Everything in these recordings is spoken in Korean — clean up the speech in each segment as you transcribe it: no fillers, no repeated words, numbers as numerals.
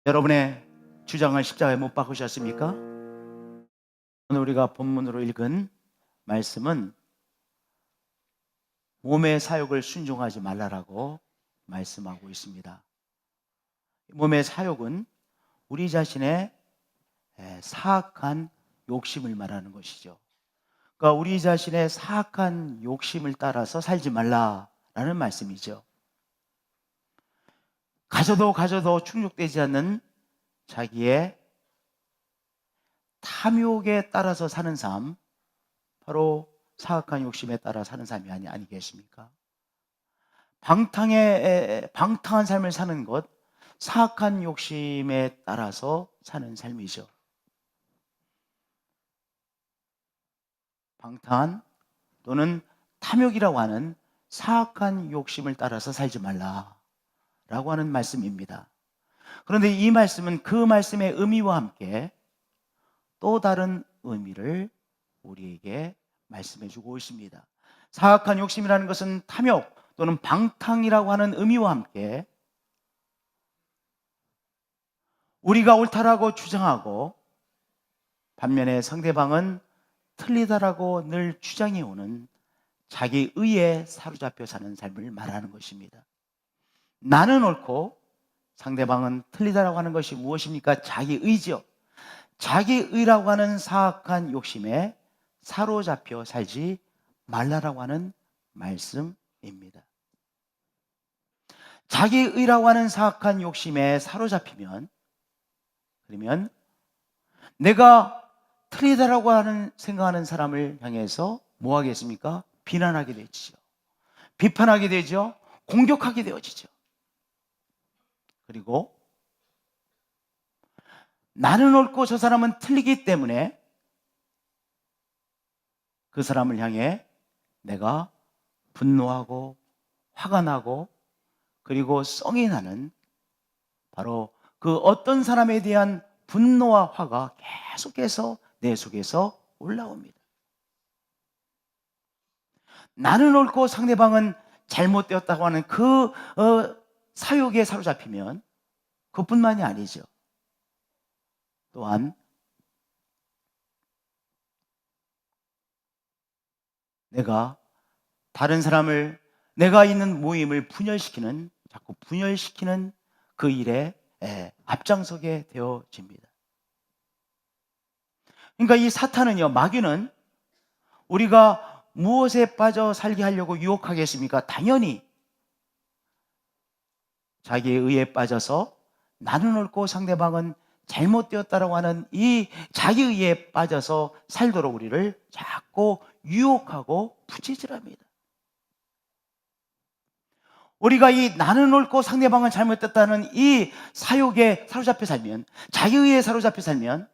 여러분의 주장을 십자가에 못 박으셨습니까? 오늘 우리가 본문으로 읽은 말씀은 몸의 사욕을 순종하지 말라라고 말씀하고 있습니다. 몸의 사욕은 우리 자신의 사악한 욕심을 말하는 것이죠. 그러니까 우리 자신의 사악한 욕심을 따라서 살지 말라라는 말씀이죠. 가져도 충족되지 않는 자기의 탐욕에 따라서 사는 삶, 바로 사악한 욕심에 따라 사는 삶이 아니겠습니까? 방탕한 삶을 사는 것, 사악한 욕심에 따라서 사는 삶이죠. 방탕한 또는 탐욕이라고 하는 사악한 욕심을 따라서 살지 말라라고 하는 말씀입니다. 그런데 이 말씀은 그 말씀의 의미와 함께 또 다른 의미를 우리에게 말씀해 주고 있습니다. 사악한 욕심이라는 것은 탐욕 또는 방탕이라고 하는 의미와 함께 우리가 옳다라고 주장하고 반면에 상대방은 틀리다라고 늘 주장해오는 자기 의에 사로잡혀 사는 삶을 말하는 것입니다. 나는 옳고 상대방은 틀리다라고 하는 것이 무엇입니까? 자기 의지요. 자기 의라고 하는 사악한 욕심에 사로잡혀 살지 말라라고 하는 말씀입니다. 자기 의라고 하는 사악한 욕심에 사로잡히면, 그러면 내가 틀리다라고 생각하는 사람을 향해서 뭐 하겠습니까? 비난하게 되지요. 비판하게 되죠. 공격하게 되어지죠. 그리고 나는 옳고 저 사람은 틀리기 때문에 그 사람을 향해 내가 분노하고 화가 나고 그리고 성이 나는, 바로 그 어떤 사람에 대한 분노와 화가 계속해서 내 속에서 올라옵니다. 나는 옳고 상대방은 잘못되었다고 하는 그 사욕에 사로잡히면 그뿐만이 아니죠. 또한 내가 다른 사람을, 내가 있는 모임을 자꾸 분열시키는 그 일에 앞장서게 되어집니다. 그러니까 이 사탄은요, 마귀는 우리가 무엇에 빠져 살게 하려고 유혹하겠습니까? 당연히 자기의 의에 빠져서 나는 옳고 상대방은 잘못되었다라고 하는 이 자기 의에 빠져서 살도록 우리를 자꾸 유혹하고 부채질합니다. 우리가 이 나는 옳고 상대방은 잘못됐다는 이 사욕에 사로잡혀 살면, 자기 의에 사로잡혀 살면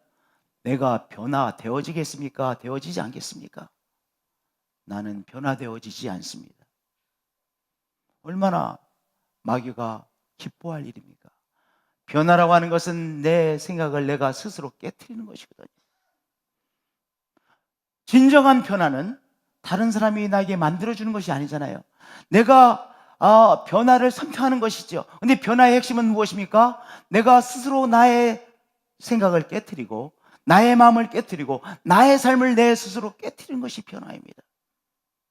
내가 변화되어지겠습니까? 되어지지 않겠습니까? 나는 변화되어지지 않습니다. 얼마나 마귀가 기뻐할 일입니까? 변화라고 하는 것은 내 생각을 내가 스스로 깨트리는 것이거든요. 진정한 변화는 다른 사람이 나에게 만들어주는 것이 아니잖아요. 내가 변화를 선택하는 것이죠. 근데 변화의 핵심은 무엇입니까? 내가 스스로 나의 생각을 깨트리고 나의 마음을 깨트리고 나의 삶을 내 스스로 깨트리는 것이 변화입니다.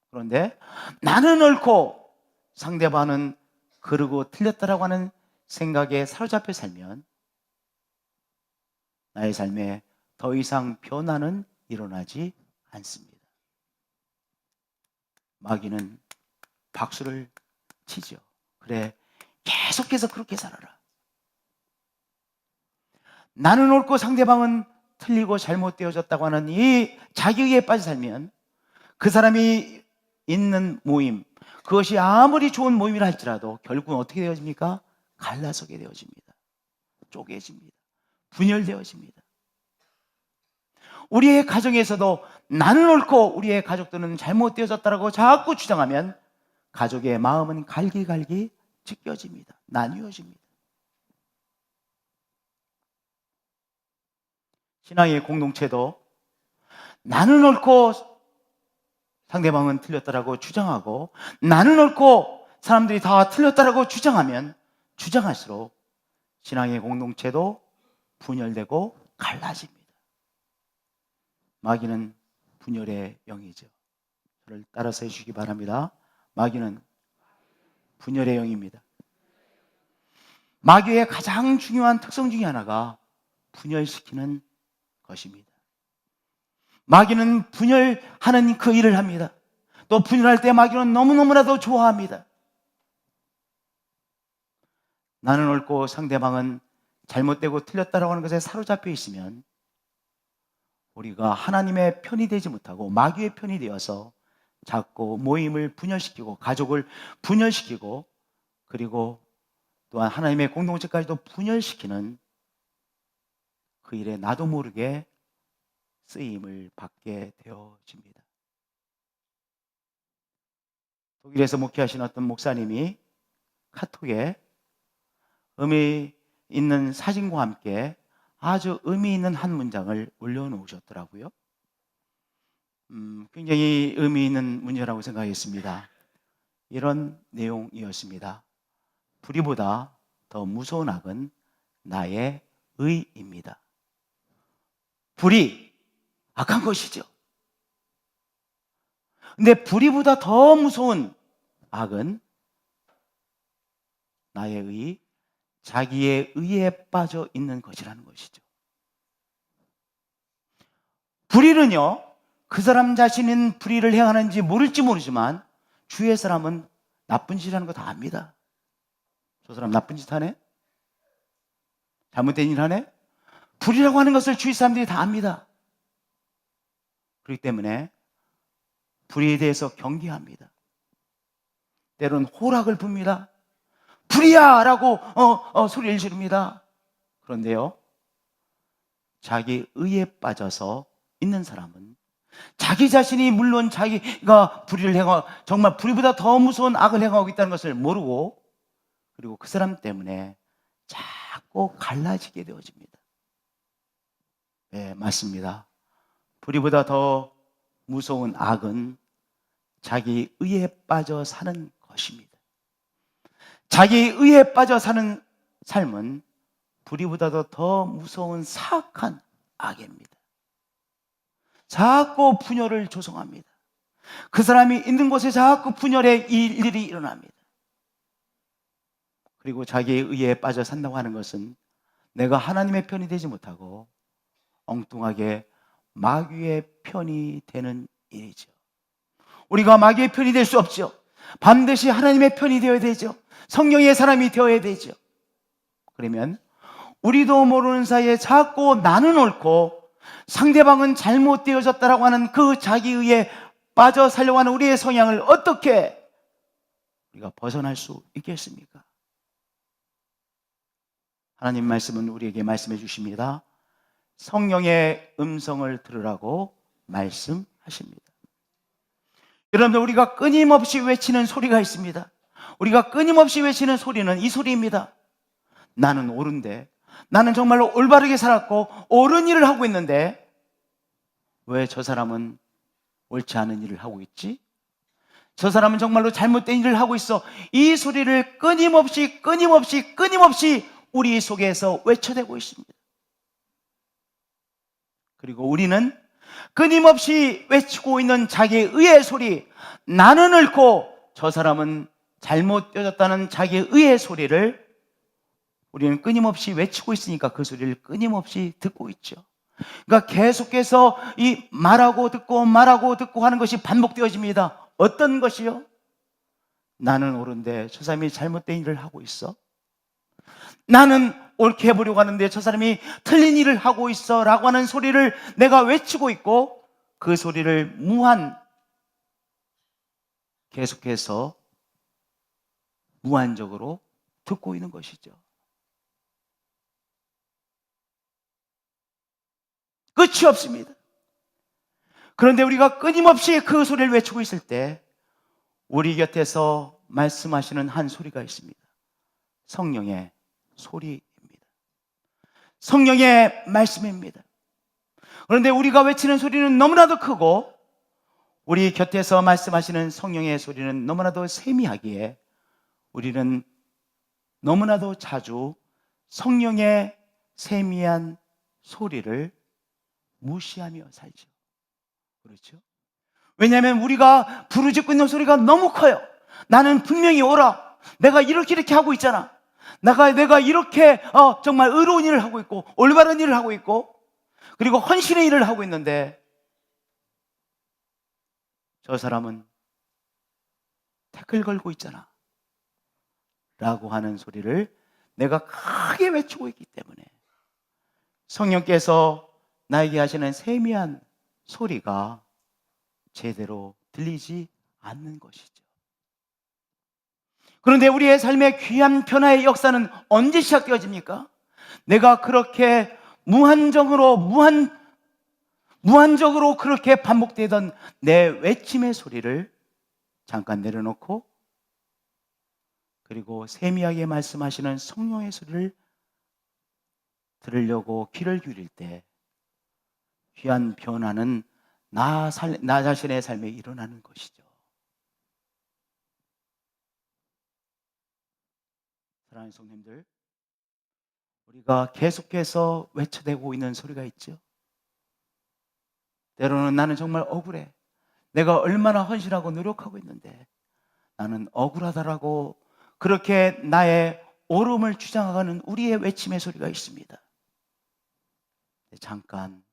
그런데 나는 옳고 상대방은 그르고 틀렸다라고 하는 생각에 사로잡혀 살면 나의 삶에 더 이상 변화는 일어나지 않습니다. 마귀는 박수를 치죠. 그래, 계속해서 그렇게 살아라. 나는 옳고 상대방은 틀리고 잘못되어졌다고 하는 이 자기의에 빠져 살면 그 사람이 있는 모임, 그것이 아무리 좋은 모임이라 할지라도 결국은 어떻게 되어집니까? 갈라서게 되어집니다. 쪼개집니다. 분열되어집니다. 우리의 가정에서도 나는 옳고 우리의 가족들은 잘못되어졌다고 자꾸 주장하면 가족의 마음은 갈기갈기 찢겨집니다. 나뉘어집니다. 신앙의 공동체도 나는 옳고 상대방은 틀렸다라고 주장하고 나는 옳고 사람들이 다 틀렸다라고 주장하면 주장할수록 신앙의 공동체도 분열되고 갈라집니다. 마귀는 분열의 영이죠. 저를 따라서 해주시기 바랍니다. 마귀는 분열의 영입니다. 마귀의 가장 중요한 특성 중에 하나가 분열시키는 것입니다. 마귀는 분열하는 그 일을 합니다. 또 분열할 때 마귀는 너무너무나도 좋아합니다. 나는 옳고 상대방은 잘못되고 틀렸다라고 하는 것에 사로잡혀 있으면 우리가 하나님의 편이 되지 못하고 마귀의 편이 되어서 자꾸 모임을 분열시키고 가족을 분열시키고 그리고 또한 하나님의 공동체까지도 분열시키는 그 일에 나도 모르게 쓰임을 받게 되어집니다. 독일에서 목회하신 어떤 목사님이 카톡에 의미 있는 사진과 함께 아주 의미 있는 한 문장을 올려놓으셨더라고요. 굉장히 의미 있는 문제라고 생각했습니다. 이런 내용이었습니다. 불의보다 더 무서운 악은 나의 의입니다. 불의, 악한 것이죠. 근데 불의보다 더 무서운 악은 나의 의, 자기의 의에 빠져 있는 것이라는 것이죠. 불의는요, 그 사람 자신은 불의를 행하는지 모를지 모르지만 주위의 사람은 나쁜 짓이라는 거 다 압니다. 저 사람 나쁜 짓 하네? 잘못된 일 하네? 불의라고 하는 것을 주위 사람들이 다 압니다. 그렇기 때문에 불의에 대해서 경계합니다. 때로는 호락을 붑니다. 불의야! 라고 소리를 지릅니다. 그런데요, 자기 의에 빠져서 있는 사람은 자기 자신이 물론 자기가 불의를 행하고 정말 불의보다 더 무서운 악을 행하고 있다는 것을 모르고 그리고 그 사람 때문에 자꾸 갈라지게 되어집니다. 네, 맞습니다. 불의보다 더 무서운 악은 자기 의에 빠져 사는 것입니다. 자기 의에 빠져 사는 삶은 불의보다도 더 무서운 사악한 악입니다. 자꾸 분열을 조성합니다. 그 사람이 있는 곳에 자꾸 분열의 일이 일어납니다. 그리고 자기의 의에 빠져 산다고 하는 것은 내가 하나님의 편이 되지 못하고 엉뚱하게 마귀의 편이 되는 일이죠. 우리가 마귀의 편이 될 수 없죠. 반드시 하나님의 편이 되어야 되죠. 성령의 사람이 되어야 되죠. 그러면 우리도 모르는 사이에 자꾸 나는 옳고 상대방은 잘못되어졌다라고 하는 그 자기의에 빠져 살려고 하는 우리의 성향을 어떻게 우리가 벗어날 수 있겠습니까? 하나님 말씀은 우리에게 말씀해 주십니다. 성령의 음성을 들으라고 말씀하십니다. 여러분들, 우리가 끊임없이 외치는 소리가 있습니다. 우리가 끊임없이 외치는 소리는 이 소리입니다. 나는 옳은데, 나는 정말로 올바르게 살았고 옳은 일을 하고 있는데 왜 저 사람은 옳지 않은 일을 하고 있지? 저 사람은 정말로 잘못된 일을 하고 있어. 이 소리를 끊임없이 우리 속에서 외쳐대고 있습니다. 그리고 우리는 끊임없이 외치고 있는 자기의 의의 소리, 나는 옳고 저 사람은 잘못되어졌다는 자기의 의의 소리를 우리는 끊임없이 외치고 있으니까 그 소리를 끊임없이 듣고 있죠. 그러니까 계속해서 이 말하고 듣고 하는 것이 반복되어집니다. 어떤 것이요? 나는 옳은데 저 사람이 잘못된 일을 하고 있어. 나는 옳게 해보려고 하는데 저 사람이 틀린 일을 하고 있어 라고 하는 소리를 내가 외치고 있고 그 소리를 계속해서 무한적으로 듣고 있는 것이죠. 끝이 없습니다. 그런데 우리가 끊임없이 그 소리를 외치고 있을 때 우리 곁에서 말씀하시는 한 소리가 있습니다. 성령의 소리입니다. 성령의 말씀입니다. 그런데 우리가 외치는 소리는 너무나도 크고 우리 곁에서 말씀하시는 성령의 소리는 너무나도 세미하기에 우리는 너무나도 자주 성령의 세미한 소리를 무시하며 살죠. 그렇죠? 왜냐하면 우리가 부르짖고 있는 소리가 너무 커요. 나는 분명히 오라. 내가 이렇게 하고 있잖아. 내가 이렇게 정말 의로운 일을 하고 있고 올바른 일을 하고 있고 그리고 헌신의 일을 하고 있는데 저 사람은 태클 걸고 있잖아 라고 하는 소리를 내가 크게 외치고 있기 때문에 성령께서 나에게 하시는 세미한 소리가 제대로 들리지 않는 것이죠. 그런데 우리의 삶의 귀한 변화의 역사는 언제 시작되어집니까? 내가 그렇게 무한적으로 그렇게 반복되던 내 외침의 소리를 잠깐 내려놓고 그리고 세미하게 말씀하시는 성령의 소리를 들으려고 귀를 기울일 때 귀한 변화는 나 자신의 삶에 일어나는 것이죠. 사랑하는 성도님들, 우리가 계속해서 외쳐대고 있는 소리가 있죠. 때로는 나는 정말 억울해. 내가 얼마나 헌신하고 노력하고 있는데 나는 억울하다라고 그렇게 나의 옳음을 주장하는 우리의 외침의 소리가 있습니다. 잠깐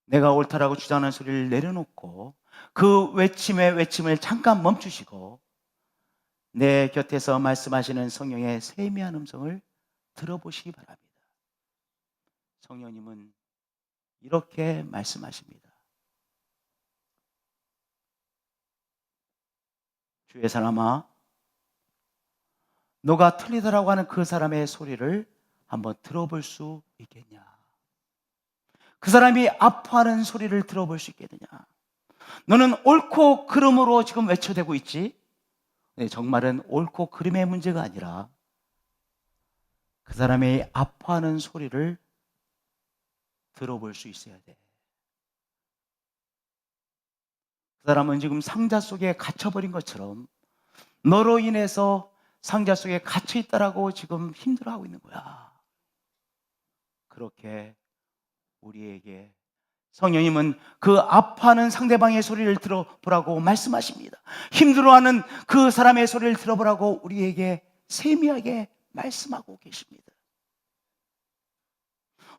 내가 옳다라고 주장하는 소리를 내려놓고 그 외침을 잠깐 멈추시고 내 곁에서 말씀하시는 성령의 세미한 음성을 들어보시기 바랍니다. 성령님은 이렇게 말씀하십니다. 주의 사람아, 너가 틀리다라고 하는 그 사람의 소리를 한번 들어볼 수 있겠냐? 그 사람이 아파하는 소리를 들어볼 수 있겠느냐? 너는 옳고 그름으로 지금 외쳐대고 있지? 네, 정말은 옳고 그름의 문제가 아니라 그 사람이 아파하는 소리를 들어볼 수 있어야 돼. 그 사람은 지금 상자 속에 갇혀버린 것처럼 너로 인해서 상자 속에 갇혀있다라고 지금 힘들어하고 있는 거야. 그렇게 우리에게 성령님은 그 아파하는 상대방의 소리를 들어보라고 말씀하십니다. 힘들어하는 그 사람의 소리를 들어보라고 우리에게 세미하게 말씀하고 계십니다.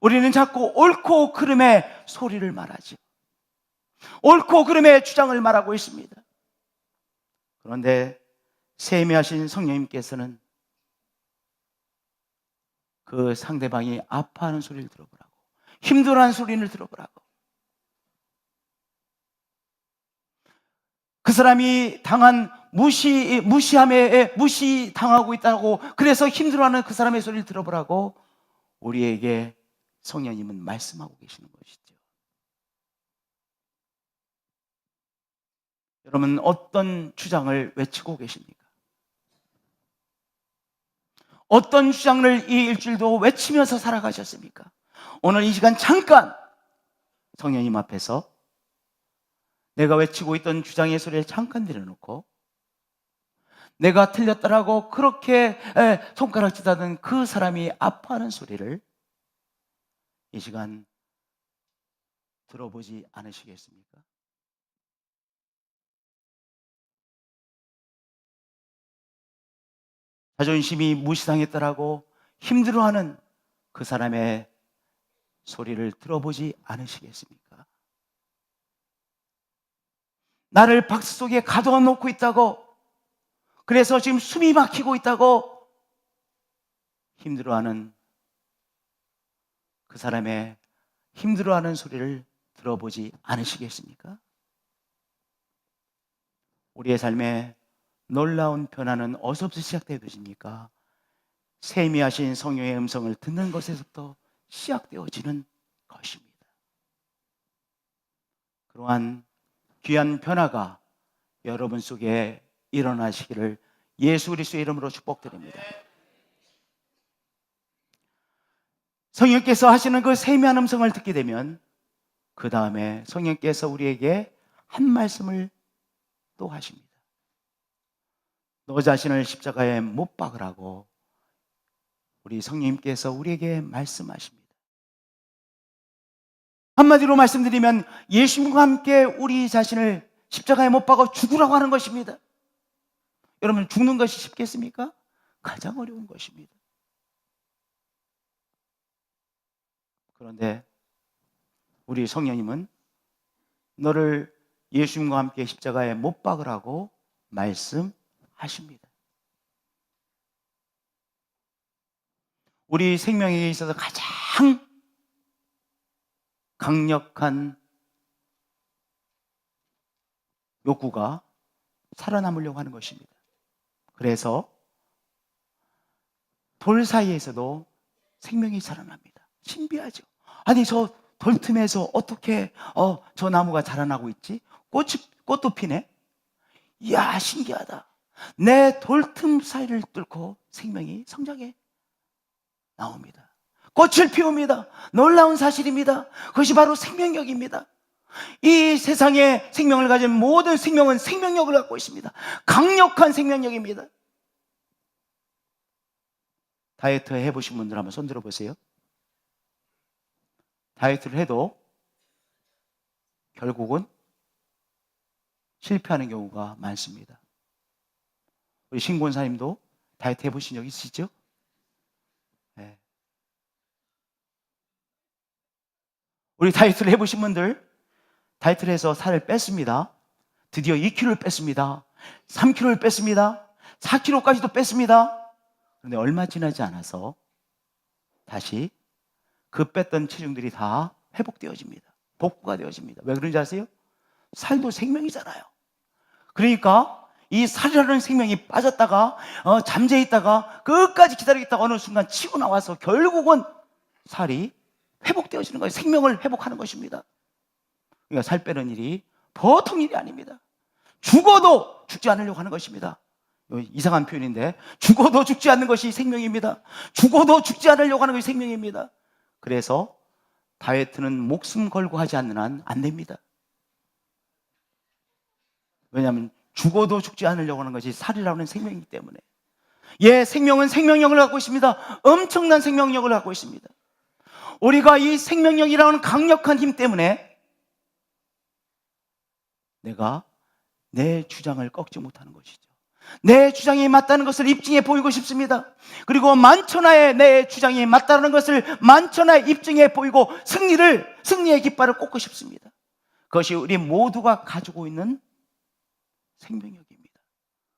우리는 자꾸 옳고 그름의 소리를 말하죠. 옳고 그름의 주장을 말하고 있습니다. 그런데 세미하신 성령님께서는 그 상대방이 아파하는 소리를 들어보라고, 힘들어하는 소리를 들어보라고, 그 사람이 당한 무시함에 무시당하고 있다고, 그래서 힘들어하는 그 사람의 소리를 들어보라고 우리에게 성령님은 말씀하고 계시는 것이죠. 여러분, 어떤 주장을 외치고 계십니까? 어떤 주장을 이 일주일도 외치면서 살아가셨습니까? 오늘 이 시간 잠깐 성령님 앞에서 내가 외치고 있던 주장의 소리를 잠깐 내려놓고 내가 틀렸다라고 그렇게 손가락질하던 그 사람이 아파하는 소리를 이 시간 들어보지 않으시겠습니까? 자존심이 무시당했다라고 힘들어하는 그 사람의 소리를 들어보지 않으시겠습니까? 나를 박스 속에 가둬 놓고 있다고, 그래서 지금 숨이 막히고 있다고 힘들어하는 그 사람의 힘들어하는 소리를 들어보지 않으시겠습니까? 우리의 삶에 놀라운 변화는 어디서부터 시작되어집니까? 세미하신 성령의 음성을 듣는 것에서부터 시작되어지는 것입니다. 그러한 귀한 변화가 여러분 속에 일어나시기를 예수 그리스도의 이름으로 축복드립니다. 성령께서 하시는 그 세미한 음성을 듣게 되면 그 다음에 성령께서 우리에게 한 말씀을 또 하십니다. 너 자신을 십자가에 못 박으라고 우리 성령님께서 우리에게 말씀하십니다. 한마디로 말씀드리면 예수님과 함께 우리 자신을 십자가에 못 박아 죽으라고 하는 것입니다. 여러분, 죽는 것이 쉽겠습니까? 가장 어려운 것입니다. 그런데 우리 성령님은 너를 예수님과 함께 십자가에 못 박으라고 말씀하십니다. 우리 생명에 있어서 가장 강력한 욕구가 살아남으려고 하는 것입니다. 그래서 돌 사이에서도 생명이 살아납니다. 신비하죠. 아니, 저 돌 틈에서 어떻게 저 나무가 자라나고 있지? 꽃도 피네? 이야, 신기하다. 내 돌틈 사이를 뚫고 생명이 성장해 나옵니다. 꽃을 피웁니다. 놀라운 사실입니다. 그것이 바로 생명력입니다. 이 세상에 생명을 가진 모든 생명은 생명력을 갖고 있습니다. 강력한 생명력입니다. 다이어트 해보신 분들 한번 손 들어보세요. 다이어트를 해도 결국은 실패하는 경우가 많습니다. 우리 신권사님도 다이어트 해보신 적 있으시죠? 네. 우리 다이어트를 해보신 분들, 다이어트를 해서 살을 뺐습니다. 드디어 2kg를 뺐습니다. 3kg를 뺐습니다. 4kg까지도 뺐습니다. 그런데 얼마 지나지 않아서 다시 그 뺐던 체중들이 다 회복되어집니다. 복구가 되어집니다. 왜 그런지 아세요? 살도 생명이잖아요. 그러니까 이 살이라는 생명이 빠졌다가 잠재해 있다가 끝까지 기다리겠다가 어느 순간 치고 나와서 결국은 살이 회복되어지는 거예요. 생명을 회복하는 것입니다. 그러니까 살 빼는 일이 보통 일이 아닙니다. 죽어도 죽지 않으려고 하는 것입니다. 이상한 표현인데, 죽어도 죽지 않는 것이 생명입니다. 죽어도 죽지 않으려고 하는 것이 생명입니다. 그래서 다이어트는 목숨 걸고 하지 않는 한 안 됩니다. 왜냐하면 죽어도 죽지 않으려고 하는 것이 살이라고 하는 생명이기 때문에. 생명은 생명력을 갖고 있습니다. 엄청난 생명력을 갖고 있습니다. 우리가 이 생명력이라는 강력한 힘 때문에 내가 내 주장을 꺾지 못하는 것이죠. 내 주장이 맞다는 것을 입증해 보이고 싶습니다. 그리고 만천하에 내 주장이 맞다는 것을 만천하에 입증해 보이고 승리의 깃발을 꽂고 싶습니다. 그것이 우리 모두가 가지고 있는 생명력입니다.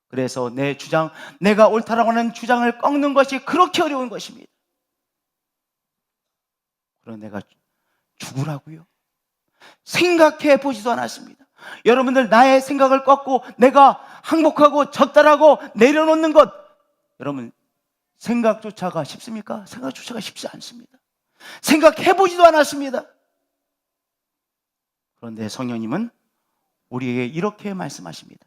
그래서 내 주장, 내가 옳다라고 하는 주장을 꺾는 것이 그렇게 어려운 것입니다. 그럼 내가 죽으라고요? 생각해 보지도 않았습니다. 여러분들, 나의 생각을 꺾고 내가 항복하고 졌다라고 내려놓는 것, 여러분, 생각조차가 쉽습니까? 생각조차가 쉽지 않습니다. 생각해보지도 않았습니다. 그런데 성령님은 우리에게 이렇게 말씀하십니다.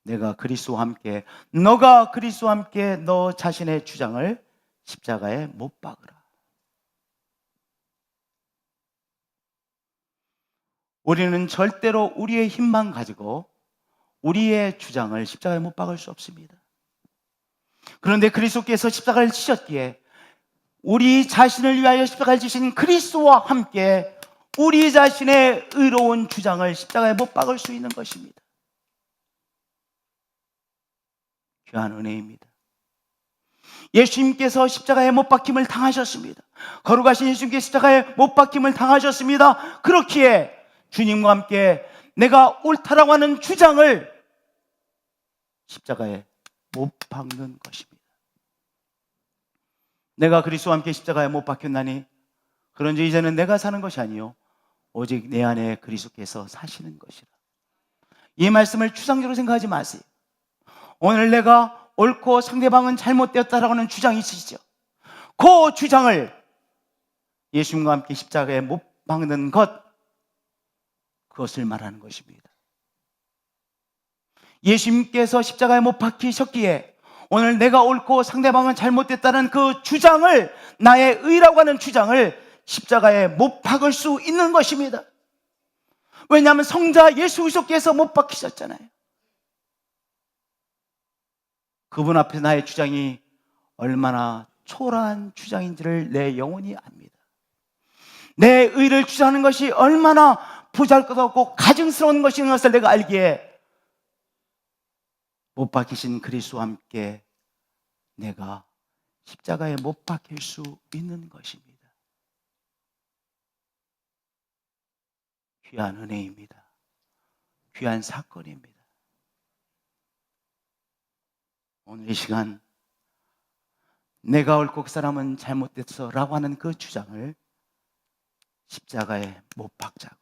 내가 그리스도와 함께, 너가 그리스도와 함께 너 자신의 주장을 십자가에 못 박으라. 우리는 절대로 우리의 힘만 가지고 우리의 주장을 십자가에 못 박을 수 없습니다. 그런데 그리스도께서 십자가를 지셨기에 우리 자신을 위하여 십자가를 지신 그리스도와 함께 우리 자신의 의로운 주장을 십자가에 못 박을 수 있는 것입니다. 귀한 은혜입니다. 예수님께서 십자가에 못 박힘을 당하셨습니다. 거룩하신 예수님께서 십자가에 못 박힘을 당하셨습니다. 그렇기에 주님과 함께 내가 옳다라고 하는 주장을 십자가에 못 박는 것입니다. 내가 그리스도와 함께 십자가에 못 박혔나니 그런지 이제는 내가 사는 것이 아니요 오직 내 안에 그리스도께서 사시는 것이라. 이 말씀을 추상적으로 생각하지 마세요. 오늘 내가 옳고 상대방은 잘못되었다라고 하는 주장이 있으시죠? 그 주장을 예수님과 함께 십자가에 못 박는 것, 그것을 말하는 것입니다. 예수님께서 십자가에 못 박히셨기에 오늘 내가 옳고 상대방은 잘못됐다는 그 주장을, 나의 의라고 하는 주장을 십자가에 못 박을 수 있는 것입니다. 왜냐하면 성자 예수 그리스도께서 못 박히셨잖아요. 그분 앞에 나의 주장이 얼마나 초라한 주장인지를 내 영혼이 압니다. 내 의를 주장하는 것이 얼마나 보잘것없고 가증스러운 것인 것을 내가 알기에 못 박히신 그리스도와 함께 내가 십자가에 못 박힐 수 있는 것입니다. 귀한 은혜입니다. 귀한 사건입니다. 오늘 이 시간 내가 옳고 그 사람은 잘못됐어 라고 하는 그 주장을 십자가에 못 박자고요.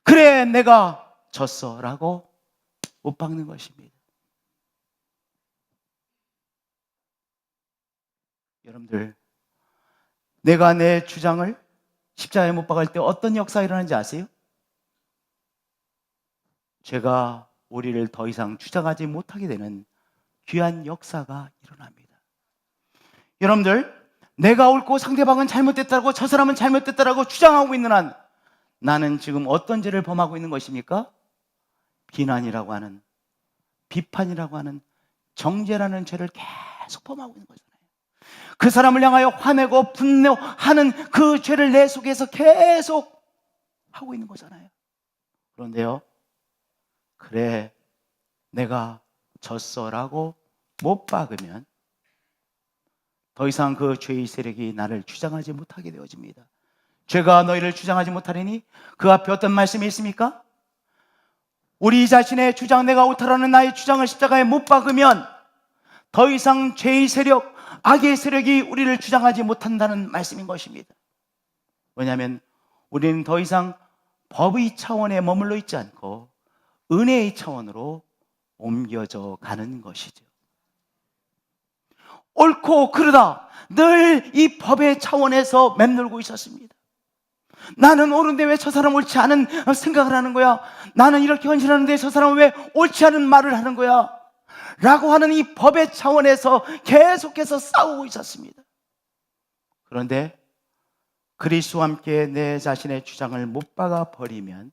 그래 내가 졌어 라고 못 박는 것입니다. 여러분들, 내가 내 주장을 십자가에 못 박을 때 어떤 역사가 일어나는지 아세요? 죄가 우리를 더 이상 주장하지 못하게 되는 귀한 역사가 일어납니다. 여러분들, 내가 옳고 상대방은 잘못됐다고, 저 사람은 잘못됐다고 주장하고 있는 한 나는 지금 어떤 죄를 범하고 있는 것입니까? 비난이라고 하는, 비판이라고 하는, 정죄라는 죄를 계속 범하고 있는 거잖아요. 그 사람을 향하여 화내고 분노하는 그 죄를 내 속에서 계속 하고 있는 거잖아요. 그런데요, 그래 내가 졌어라고 못 박으면 더 이상 그 죄의 세력이 나를 주장하지 못하게 되어집니다. 죄가 너희를 주장하지 못하리니 그 앞에 어떤 말씀이 있습니까? 우리 자신의 주장, 내가 옳다라는 나의 주장을 십자가에 못 박으면 더 이상 죄의 세력, 악의 세력이 우리를 주장하지 못한다는 말씀인 것입니다. 왜냐하면 우리는 더 이상 법의 차원에 머물러 있지 않고 은혜의 차원으로 옮겨져 가는 것이죠. 옳고 그르다 늘 이 법의 차원에서 맴돌고 있었습니다. 나는 옳은데 왜 저 사람 옳지 않은 생각을 하는 거야? 나는 이렇게 헌신하는데 저 사람은 왜 옳지 않은 말을 하는 거야? 라고 하는 이 법의 차원에서 계속해서 싸우고 있었습니다. 그런데 그리스도와 함께 내 자신의 주장을 못 박아 버리면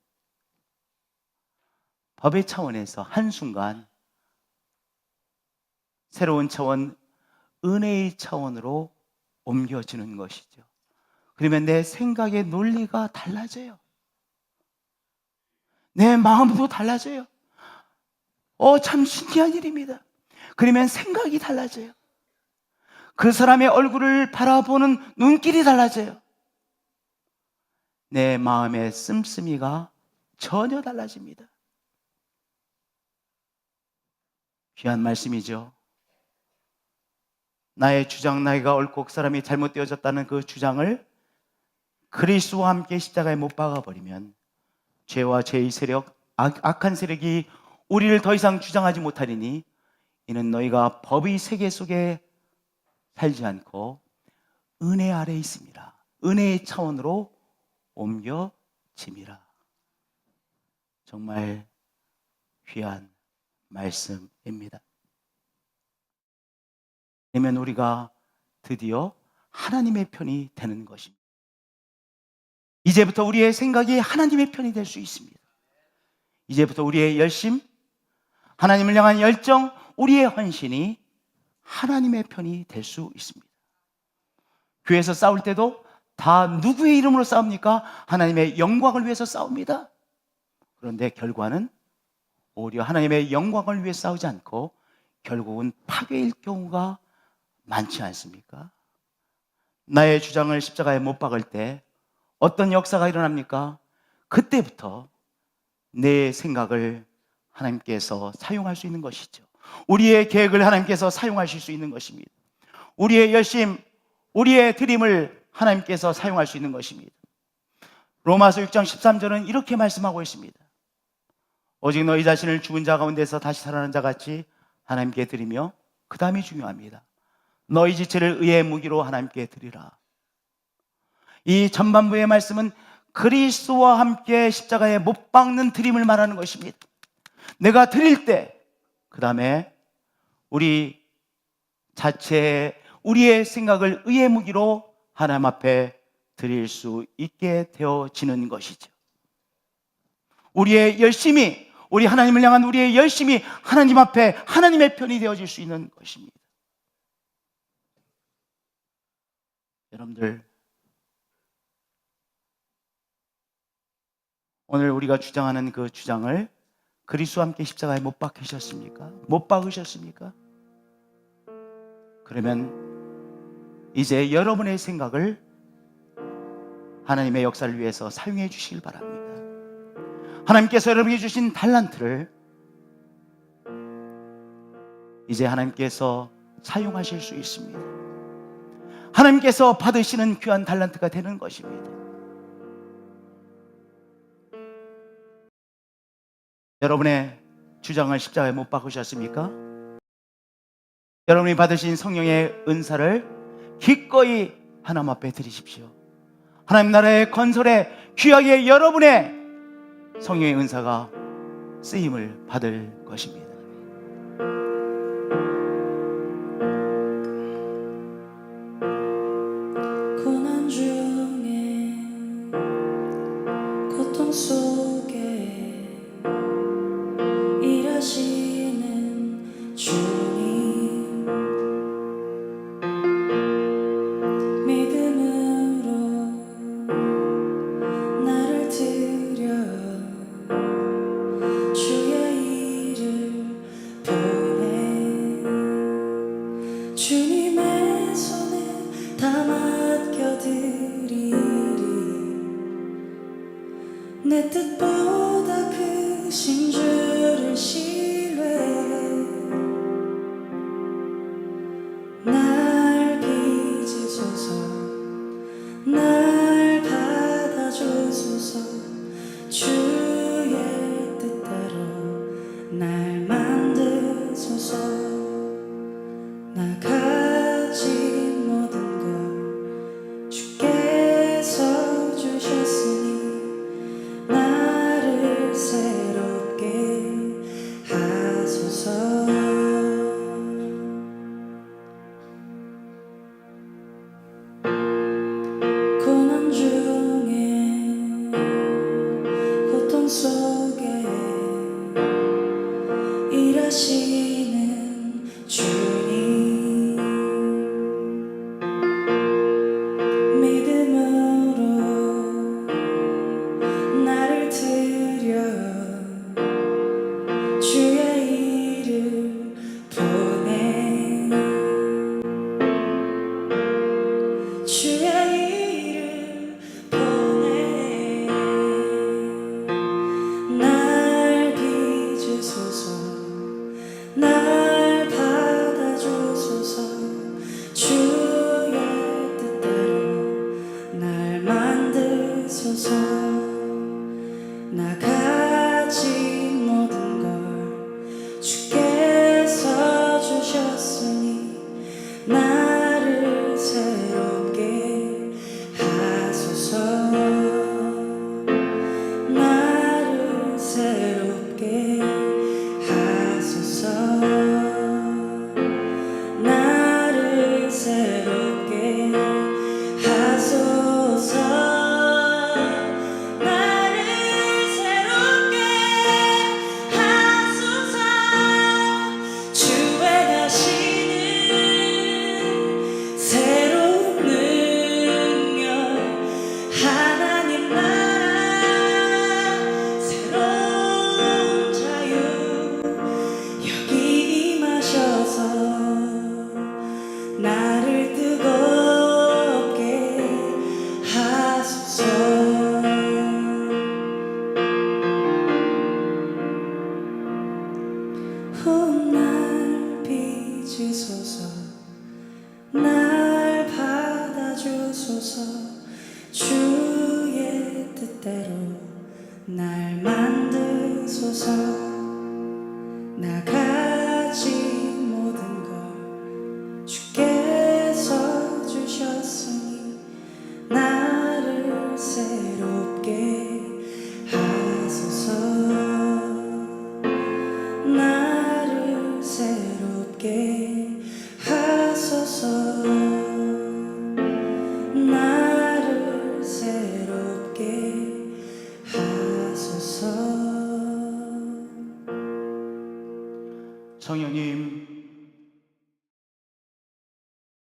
법의 차원에서 한순간 새로운 차원, 은혜의 차원으로 옮겨지는 것이죠. 그러면 내 생각의 논리가 달라져요. 내 마음도 달라져요. 참 신기한 일입니다. 그러면 생각이 달라져요. 그 사람의 얼굴을 바라보는 눈길이 달라져요. 내 마음의 씀씀이가 전혀 달라집니다. 귀한 말씀이죠. 나의 주장, 나이가 옳고 그 사람이 잘못되어졌다는 그 주장을 그리스도와 함께 십자가에 못 박아버리면 죄와 죄의 세력, 악한 세력이 우리를 더 이상 주장하지 못하리니 이는 너희가 법의 세계 속에 살지 않고 은혜 아래에 있습니다. 은혜의 차원으로 옮겨짐이라. 정말 귀한 말씀입니다. 그러면 우리가 드디어 하나님의 편이 되는 것입니다. 이제부터 우리의 생각이 하나님의 편이 될 수 있습니다. 이제부터 우리의 열심, 하나님을 향한 열정, 우리의 헌신이 하나님의 편이 될 수 있습니다. 교회에서 싸울 때도 다 누구의 이름으로 싸웁니까? 하나님의 영광을 위해서 싸웁니다. 그런데 결과는 오히려 하나님의 영광을 위해 싸우지 않고 결국은 파괴일 경우가 많지 않습니까? 나의 주장을 십자가에 못 박을 때 어떤 역사가 일어납니까? 그때부터 내 생각을 하나님께서 사용할 수 있는 것이죠. 우리의 계획을 하나님께서 사용하실 수 있는 것입니다. 우리의 열심, 우리의 드림을 하나님께서 사용할 수 있는 것입니다. 로마서 6장 13절은 이렇게 말씀하고 있습니다. 오직 너희 자신을 죽은 자 가운데서 다시 살아난 자 같이 하나님께 드리며, 그 다음이 중요합니다. 너희 지체를 의의 무기로 하나님께 드리라. 이 전반부의 말씀은 그리스도와 함께 십자가에 못 박는 드림을 말하는 것입니다. 내가 드릴 때, 그 다음에 우리 자체의 우리의 생각을 의의 무기로 하나님 앞에 드릴 수 있게 되어지는 것이죠. 우리의 열심이, 우리 하나님을 향한 우리의 열심이 하나님 앞에 하나님의 편이 되어질 수 있는 것입니다. 여러분들, 오늘 우리가 주장하는 그 주장을 그리스도와 함께 십자가에 못 박히셨습니까? 못 박으셨습니까? 그러면 이제 여러분의 생각을 하나님의 역사를 위해서 사용해 주시길 바랍니다. 하나님께서 여러분에게 주신 달란트를 이제 하나님께서 사용하실 수 있습니다. 하나님께서 받으시는 귀한 달란트가 되는 것입니다. 여러분의 주장을 십자가에 못 박으셨습니까? 여러분이 받으신 성령의 은사를 기꺼이 하나님 앞에 드리십시오. 하나님 나라의 건설에 귀하게 여러분의 성령의 은사가 쓰임을 받을 것입니다. 고난 중에 고통 속에 일하시는 주님, 믿음으로 나를 드려 주의 일을 보내. 주님의 손에 다 맡겨드리리. 내 뜻보다 크신 주를 신뢰해. 날 빚으소서, 날 받아주소서. 주의 뜻대로 날 만드소서. 나 가진 모든 걸 주께서 주셨으니 나를 새롭게 하소서. 고난 중에 고통 속에 일하시는 주님, 믿음으로 나를 드려 주의 일을 보내. 주의 일을 보내. 날 빚으소서, 날 받아주소서. 주의 뜻대로 날 만드소서. 나 가진 모든 걸 주께서 주셨으니 나를 새롭게 하소서. 나를 새롭게 하소서. 나를 새롭게 하소서. 나를 새롭게 하소서. 주의 가시는 새로운 능력, 하나님 나라 새로운 자유 여기 임하셔서 나를 뜨겁게 하소서. 날 빚으소서, 날 받아주소서. 주의 뜻대로 날 만드소서. 나 가진 모든 걸 주께